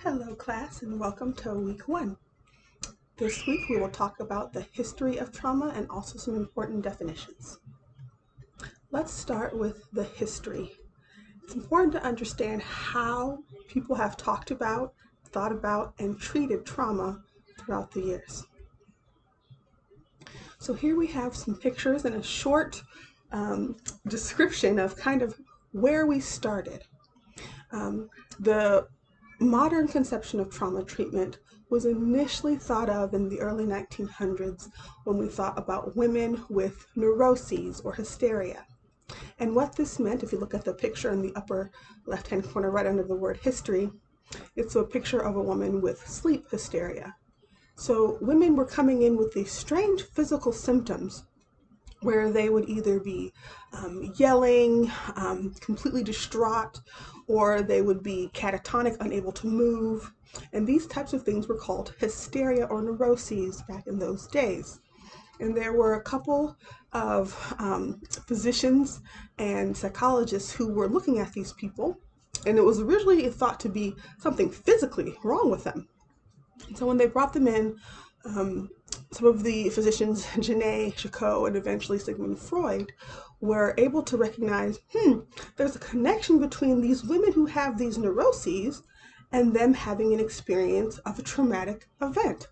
Hello class and welcome to week 1. This week we will talk about the history of trauma and also some important definitions. Let's start with the history. It's important to understand how people have talked about, thought about, and treated trauma throughout the years. So here we have some pictures and a short description of kind of where we started. The modern conception of trauma treatment was initially thought of in the early 1900s when we thought about women with neuroses or hysteria. And what this meant, if you look at the picture in the upper left-hand corner right under the word history, it's a picture of a woman with sleep hysteria. So women were coming in with these strange physical symptoms where they would either be yelling, completely distraught, or they would be catatonic, unable to move. And these types of things were called hysteria or neuroses back in those days. And there were a couple of physicians and psychologists who were looking at these people, and it was originally thought to be something physically wrong with them. And so when they brought them in, some of the physicians, Genet, Charcot, and eventually Sigmund Freud, were able to recognize, there's a connection between these women who have these neuroses and them having an experience of a traumatic event.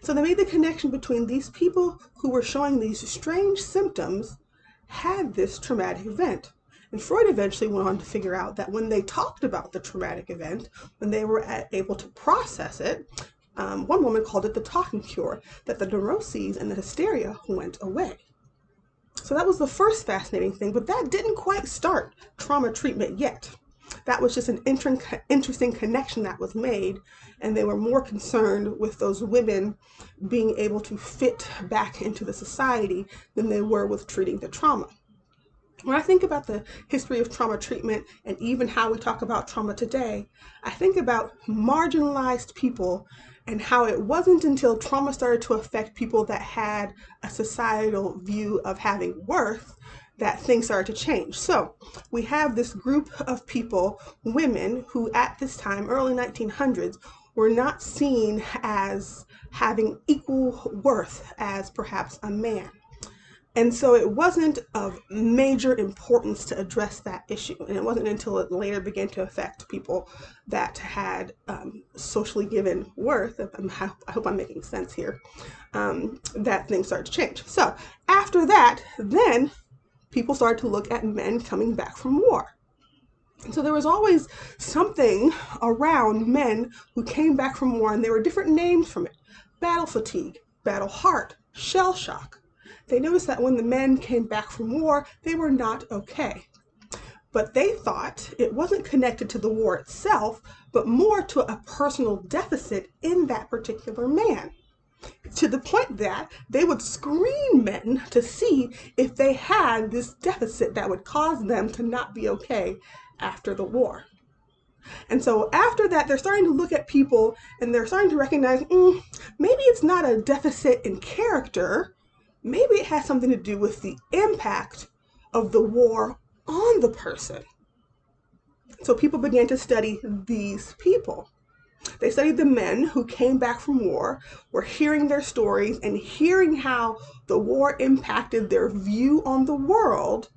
So they made the connection between these people who were showing these strange symptoms had this traumatic event. And Freud eventually went on to figure out that when they talked about the traumatic event, when they were able to process it, one woman called it the talking cure, that the neuroses and the hysteria went away. So that was the first fascinating thing, but that didn't quite start trauma treatment yet. That was just an interesting connection that was made, and they were more concerned with those women being able to fit back into the society than they were with treating the trauma. When I think about the history of trauma treatment and even how we talk about trauma today, I think about marginalized people and how it wasn't until trauma started to affect people that had a societal view of having worth that things started to change. So we have this group of people, women, who at this time, early 1900s, were not seen as having equal worth as perhaps a man. And so it wasn't of major importance to address that issue. And it wasn't until it later began to affect people that had socially given worth, I hope I'm making sense here, that things started to change. So after that, then people started to look at men coming back from war. And so there was always something around men who came back from war, and there were different names from it: battle fatigue, battle heart, shell shock. They noticed that when the men came back from war, they were not okay. But they thought it wasn't connected to the war itself, but more to a personal deficit in that particular man. To the point that they would screen men to see if they had this deficit that would cause them to not be okay after the war. And so after that, they're starting to look at people and they're starting to recognize, maybe it's not a deficit in character. Maybe it has something to do with the impact of the war on the person. So people began to study these people. They studied the men who came back from war, were hearing their stories and hearing how the war impacted their view on the world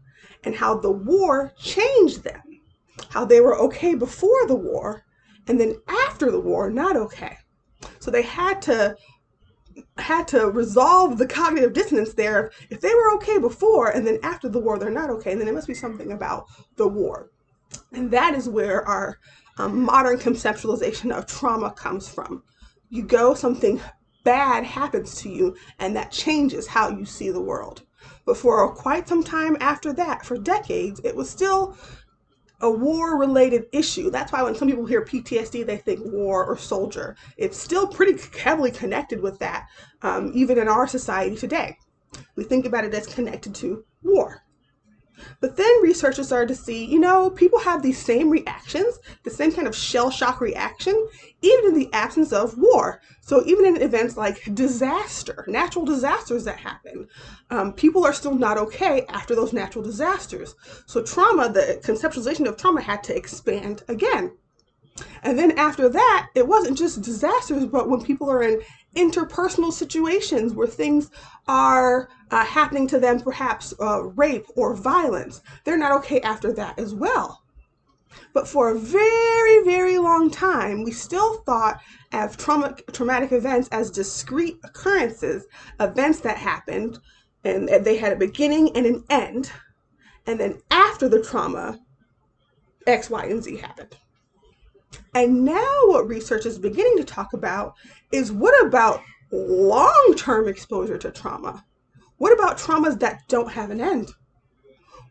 and how the war changed them, how they were okay before the war and then after the war, not okay. So they had to resolve the cognitive dissonance there. If they were okay before and then after the war they're not okay, and then it must be something about the war. And that is where our modern conceptualization of trauma comes from. You go, something bad happens to you, and that changes how you see the world. But for quite some time after that, for decades, it was still a war-related issue. That's why when some people hear PTSD, they think war or soldier. It's still pretty heavily connected with that, even in our society today. We think about it as connected to war. But then researchers started to see, people have these same reactions, the same kind of shell shock reaction, even in the absence of war. So even in events like disaster, natural disasters that happen, people are still not okay after those natural disasters. So trauma, the conceptualization of trauma had to expand again. And then after that, it wasn't just disasters, but when people are in interpersonal situations where things are happening to them, perhaps rape or violence, they're not okay after that as well. But for a very, very long time, we still thought of traumatic events as discrete occurrences, events that happened, and they had a beginning and an end. And then after the trauma, X, Y, and Z happened. And now what research is beginning to talk about is, what about long-term exposure to trauma? What about traumas that don't have an end?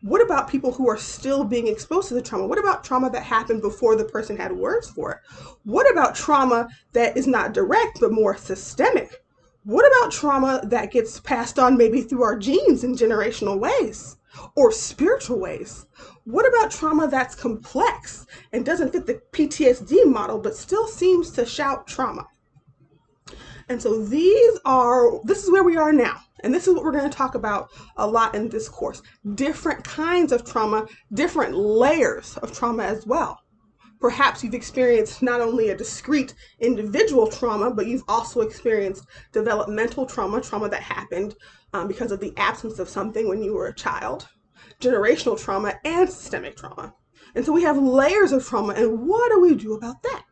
What about people who are still being exposed to the trauma? What about trauma that happened before the person had words for it? What about trauma that is not direct but more systemic? What about trauma that gets passed on maybe through our genes in generational ways or spiritual ways? What about trauma that's complex and doesn't fit the PTSD model but still seems to shout trauma? And so this is where we are now. And this is what we're going to talk about a lot in this course. Different kinds of trauma, different layers of trauma as well. Perhaps you've experienced not only a discrete individual trauma, but you've also experienced developmental trauma, trauma that happened because of the absence of something when you were a child, generational trauma, and systemic trauma. And so we have layers of trauma, and what do we do about that?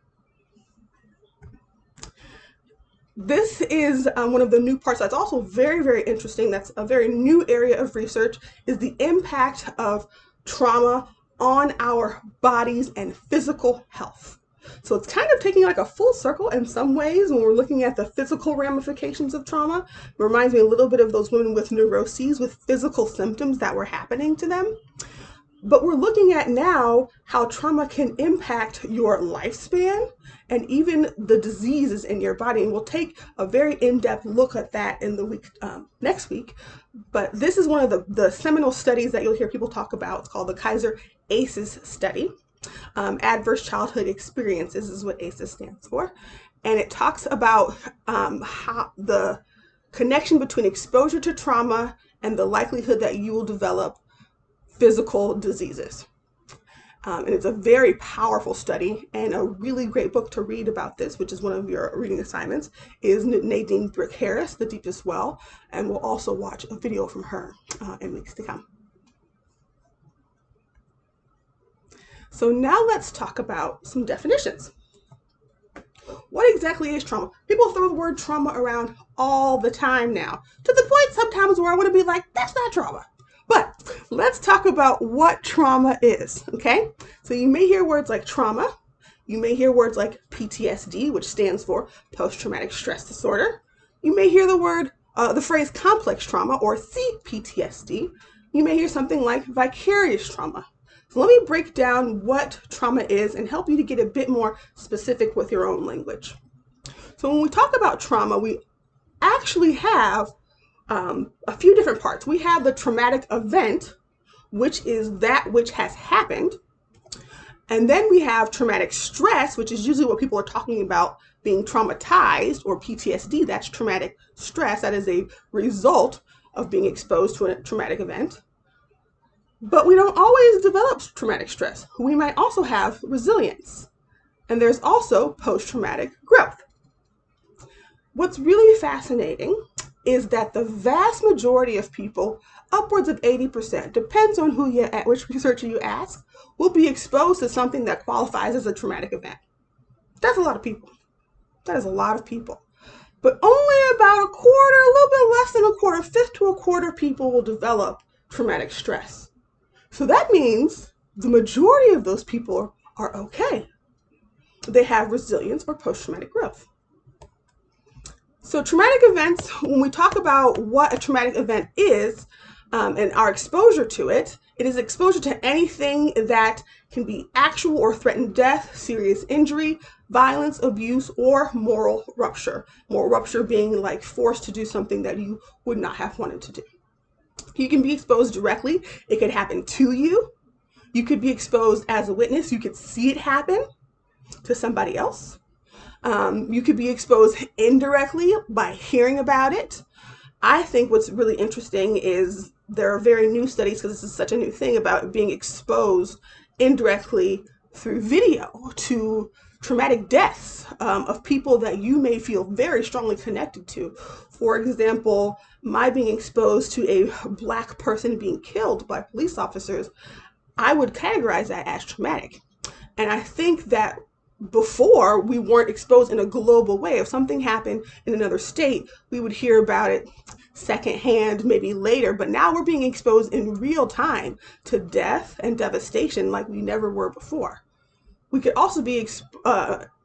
This is one of the new parts that's also very, very interesting. That's a very new area of research, is the impact of trauma on our bodies and physical health. So it's kind of taking like a full circle in some ways when we're looking at the physical ramifications of trauma. It reminds me a little bit of those women with neuroses, with physical symptoms that were happening to them. But we're looking at now how trauma can impact your lifespan and even the diseases in your body. And we'll take a very in-depth look at that in the week next week. But this is one of the seminal studies that you'll hear people talk about. It's called the Kaiser ACEs study. Adverse Childhood Experiences is what ACEs stands for. And it talks about how the connection between exposure to trauma and the likelihood that you will develop physical diseases. And it's a very powerful study, and a really great book to read about this, which is one of your reading assignments, is Nadine Brick Harris, The Deepest Well, and we'll also watch a video from her in weeks to come. So now let's talk about some definitions. What exactly is trauma? People throw the word trauma around all the time now, to the point sometimes where I want to be like, that's not trauma. But let's talk about what trauma is, okay? So you may hear words like trauma. You may hear words like PTSD, which stands for post-traumatic stress disorder. You may hear the phrase complex trauma, or CPTSD. You may hear something like vicarious trauma. So let me break down what trauma is and help you to get a bit more specific with your own language. So when we talk about trauma, we actually have a few different parts. We have the traumatic event, which is that which has happened. And then we have traumatic stress, which is usually what people are talking about being traumatized, or PTSD. That's traumatic stress. That is a result of being exposed to a traumatic event. But we don't always develop traumatic stress. We might also have resilience. And there's also post-traumatic growth. What's really fascinating is that the vast majority of people, upwards of 80%, depends on which researcher you ask, will be exposed to something that qualifies as a traumatic event. That's a lot of people. That is a lot of people. But only about a quarter, a little bit less than a quarter, fifth to a quarter people will develop traumatic stress. So that means the majority of those people are okay. They have resilience or post-traumatic growth. So traumatic events, when we talk about what a traumatic event is and our exposure to it, it is exposure to anything that can be actual or threatened death, serious injury, violence, abuse, or moral rupture. Moral rupture being like forced to do something that you would not have wanted to do. You can be exposed directly. It could happen to you. You could be exposed as a witness. You could see it happen to somebody else. You could be exposed indirectly by hearing about it. I think what's really interesting is there are very new studies, because this is such a new thing, about being exposed indirectly through video to traumatic deaths of people that you may feel very strongly connected to. For example, my being exposed to a Black person being killed by police officers, I would categorize that as traumatic. And I think that before, we weren't exposed in a global way. If something happened in another state, we would hear about it secondhand, maybe later, but now we're being exposed in real time to death and devastation like we never were before. We could also be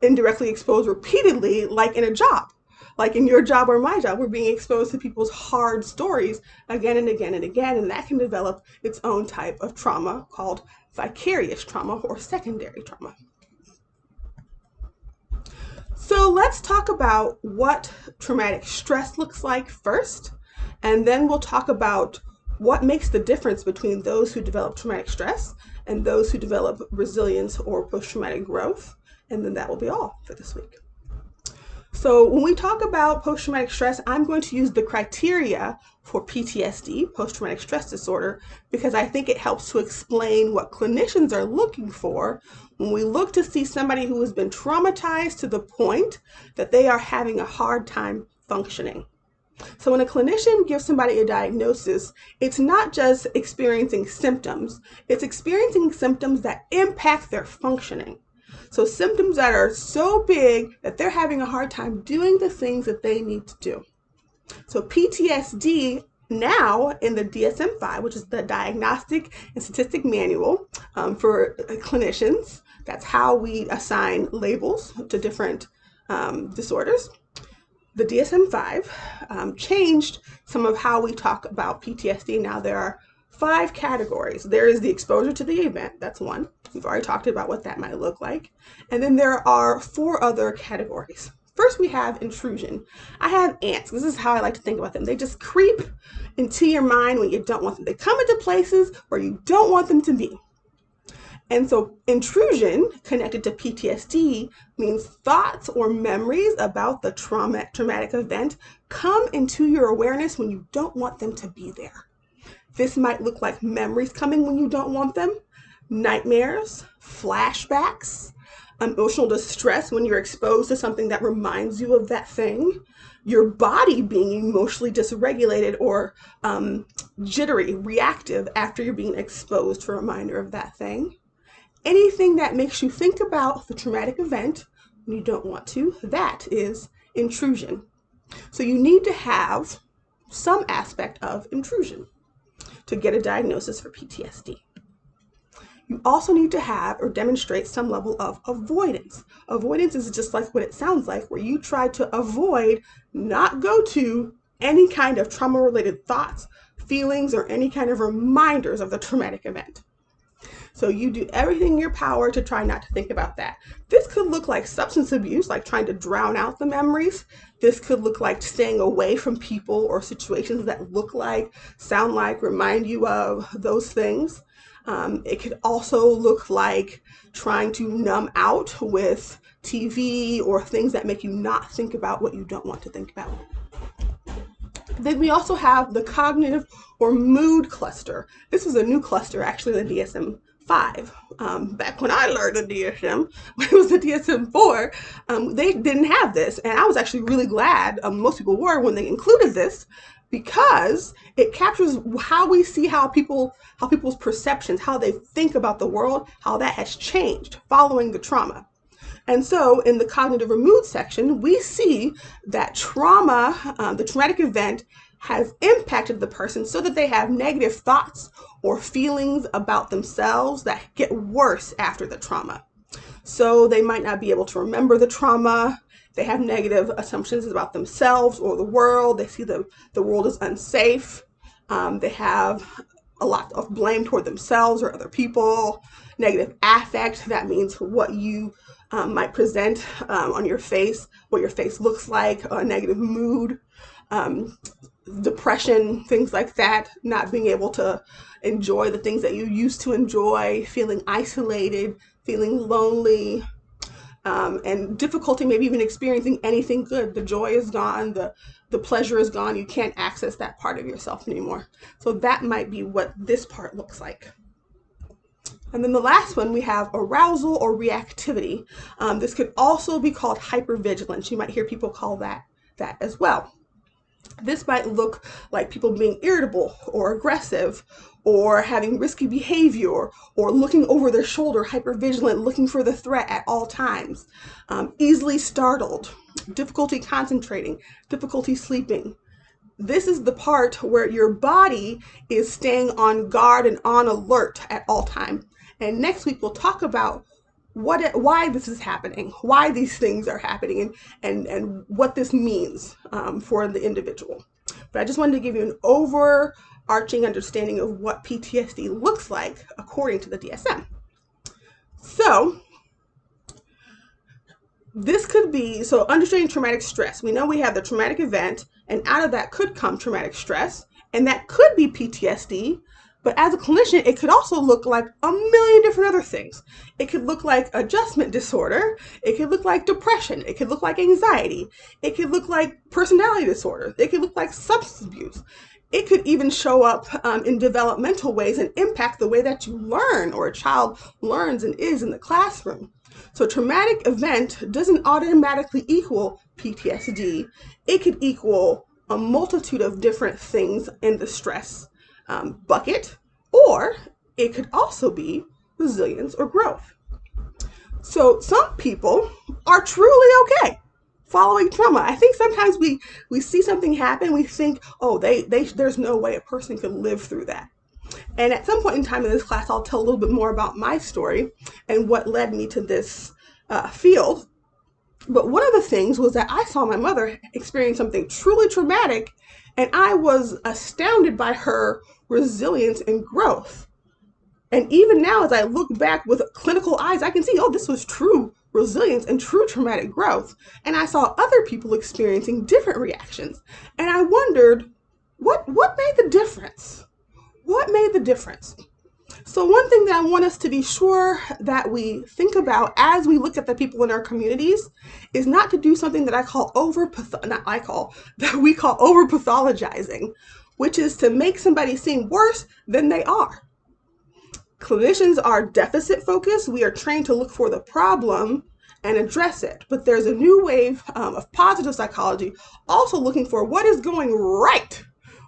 indirectly exposed repeatedly, like in a job, like in your job or my job. We're being exposed to people's hard stories again and again and again, and that can develop its own type of trauma called vicarious trauma or secondary trauma. So let's talk about what traumatic stress looks like first, and then we'll talk about what makes the difference between those who develop traumatic stress and those who develop resilience or post-traumatic growth, and then that will be all for this week. So when we talk about post-traumatic stress, I'm going to use the criteria for PTSD, post-traumatic stress disorder, because I think it helps to explain what clinicians are looking for when we look to see somebody who has been traumatized to the point that they are having a hard time functioning. So when a clinician gives somebody a diagnosis, it's not just experiencing symptoms, it's experiencing symptoms that impact their functioning. So symptoms that are so big that they're having a hard time doing the things that they need to do. So PTSD now in the DSM-5, which is the Diagnostic and Statistic Manual for clinicians, that's how we assign labels to different disorders. The DSM-5 changed some of how we talk about PTSD. Now there are 5 categories. There is the exposure to the event, that's one. We've already talked about what that might look like. And then there are 4 other categories. First, we have intrusion. I have ants. This is how I like to think about them. They just creep into your mind when you don't want them. They come into places where you don't want them to be. And so intrusion connected to PTSD means thoughts or memories about the traumatic event come into your awareness when you don't want them to be there. This might look like memories coming when you don't want them, nightmares, flashbacks, emotional distress when you're exposed to something that reminds you of that thing, your body being emotionally dysregulated or jittery, reactive after you're being exposed to a reminder of that thing. Anything that makes you think about the traumatic event when you don't want to, that is intrusion. So you need to have some aspect of intrusion to get a diagnosis for PTSD. You also need to have or demonstrate some level of avoidance. Avoidance is just like what it sounds like, where you try to avoid, not go to any kind of trauma-related thoughts, feelings, or any kind of reminders of the traumatic event. So you do everything in your power to try not to think about that. This could look like substance abuse, like trying to drown out the memories. This could look like staying away from people or situations that look like, sound like, remind you of those things. It could also look like trying to numb out with TV or things that make you not think about what you don't want to think about. Then we also have the cognitive or mood cluster. This is a new cluster, actually, the DSM-5. Back when I learned the DSM, when it was the DSM-4, they didn't have this. And I was actually really glad, most people were, when they included this, because it captures how we see how people's perceptions, how they think about the world, how that has changed following the trauma. And so in the cognitive or mood section, we see that trauma, the traumatic event, has impacted the person so that they have negative thoughts or feelings about themselves that get worse after the trauma. So they might not be able to remember the trauma. They have negative assumptions about themselves or the world. They see the world as unsafe. They have a lot of blame toward themselves or other people. Negative affect, that means what you might present on your face, what your face looks like, a negative mood, depression, things like that, not being able to enjoy the things that you used to enjoy, feeling isolated, feeling lonely, and difficulty maybe even experiencing anything good. The joy is gone, the pleasure is gone, you can't access that part of yourself anymore. So that might be what this part looks like. And then the last one, we have arousal or reactivity. This could also be called hypervigilance. You might hear people call that as well. This might look like people being irritable or aggressive or having risky behavior or looking over their shoulder, hypervigilant, looking for the threat at all times, easily startled, difficulty concentrating, difficulty sleeping. This is the part where your body is staying on guard and on alert at all time. And next week we'll talk about why this is happening, why these things are happening, and what this means for the individual. But I just wanted to give you an overarching understanding of what PTSD looks like according to the DSM. So this could be, so understanding traumatic stress. We know we have the traumatic event, and out of that could come traumatic stress, and that could be PTSD. But as a clinician, it could also look like a million different other things. It could look like adjustment disorder. It could look like depression. It could look like anxiety. It could look like personality disorder. It could look like substance abuse. It could even show up in developmental ways and impact the way that you learn or a child learns and is in the classroom. So traumatic event doesn't automatically equal PTSD. It could equal a multitude of different things in the stress bucket, or it could also be resilience or growth. So some people are truly okay following trauma. I think sometimes we see something happen, we think, oh, there's no way a person could live through that. And at some point in time in this class, I'll tell a little bit more about my story and what led me to this field. But one of the things was that I saw my mother experience something truly traumatic, and I was astounded by her resilience and growth. And even now, as I look back with clinical eyes, I can see, oh, this was true resilience and true traumatic growth. And I saw other people experiencing different reactions. And I wondered, what made the difference? What made the difference? So one thing that I want us to be sure that we think about as we look at the people in our communities is not to do something that we call over-pathologizing, which is to make somebody seem worse than they are. Clinicians are deficit focused. We are trained to look for the problem and address it. But there's a new wave of positive psychology also looking for what is going right.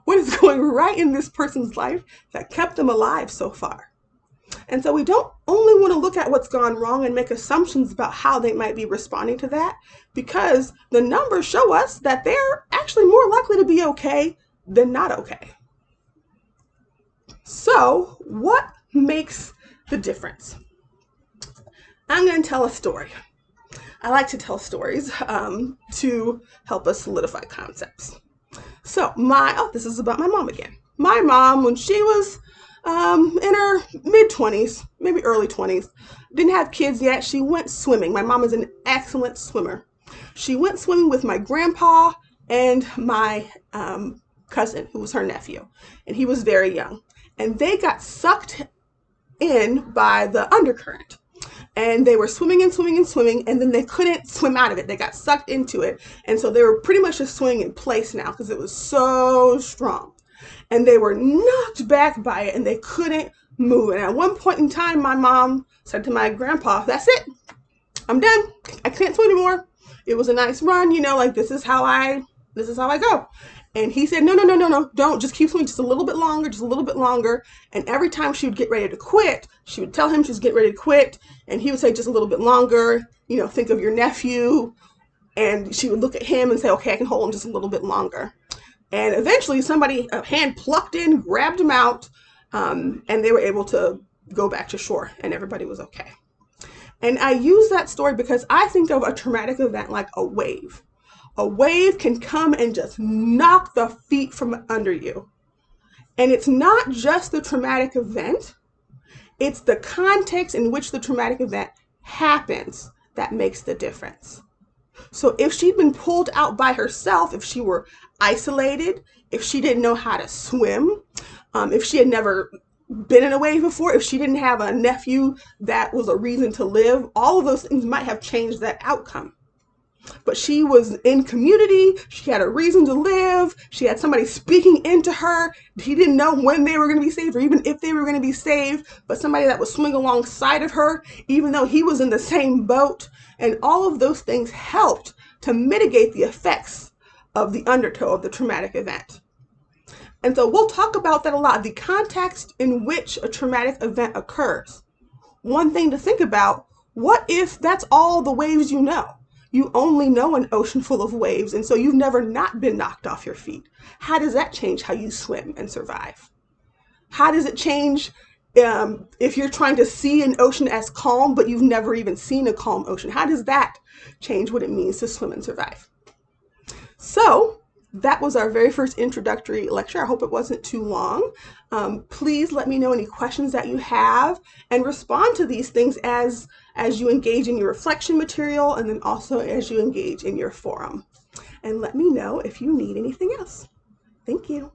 What is going right in this person's life that kept them alive so far? And so we don't only want to look at what's gone wrong and make assumptions about how they might be responding to that, because the numbers show us that they're actually more likely to be okay than not okay. So what makes the difference? I'm going to tell a story. I like to tell stories to help us solidify concepts. So this is about my mom again. My mom, when she was in her mid-20s, maybe early 20s, didn't have kids yet. She went swimming. My mom is an excellent swimmer. She went swimming with my grandpa and my cousin, who was her nephew, and he was very young. And they got sucked in by the undercurrent. And they were swimming and swimming and swimming, and then they couldn't swim out of it. They got sucked into it. And so they were pretty much just swimming in place now because it was so strong. And they were knocked back by it, and they couldn't move. And at one point in time, my mom said to my grandpa, "That's it. I'm done. I can't swim anymore. It was a nice run, like this is how I go." And he said, no, don't, just keep swimming just a little bit longer. And every time she would get ready to quit, she would tell him she's getting ready to quit. And he would say, just a little bit longer, think of your nephew. And she would look at him and say, okay, I can hold him just a little bit longer. And eventually a hand plucked in, grabbed him out, and they were able to go back to shore, and everybody was okay. And I use that story because I think of a traumatic event like a wave. A wave can come and just knock the feet from under you. And it's not just the traumatic event, it's the context in which the traumatic event happens that makes the difference. So if she'd been pulled out by herself, if she were isolated, if she didn't know how to swim, if she had never been in a wave before, if she didn't have a nephew that was a reason to live, all of those things might have changed that outcome. but she was in community. She had a reason to live. She had somebody speaking into her. He didn't know when they were going to be saved or even if they were going to be saved, but somebody that was swimming alongside of her, even though he was in the same boat. And all of those things helped to mitigate the effects of the undertow of the traumatic event. And so we'll talk about that a lot, the context in which a traumatic event occurs. One thing to think about, what if that's all the waves you know? You only know an ocean full of waves, and so you've never not been knocked off your feet. How does that change how you swim and survive? How does it change if you're trying to see an ocean as calm, but you've never even seen a calm ocean? How does that change what it means to swim and survive? So that was our very first introductory lecture. I hope it wasn't too long. Please let me know any questions that you have and respond to these things as you engage in your reflection material and then also as you engage in your forum. And let me know if you need anything else. Thank you.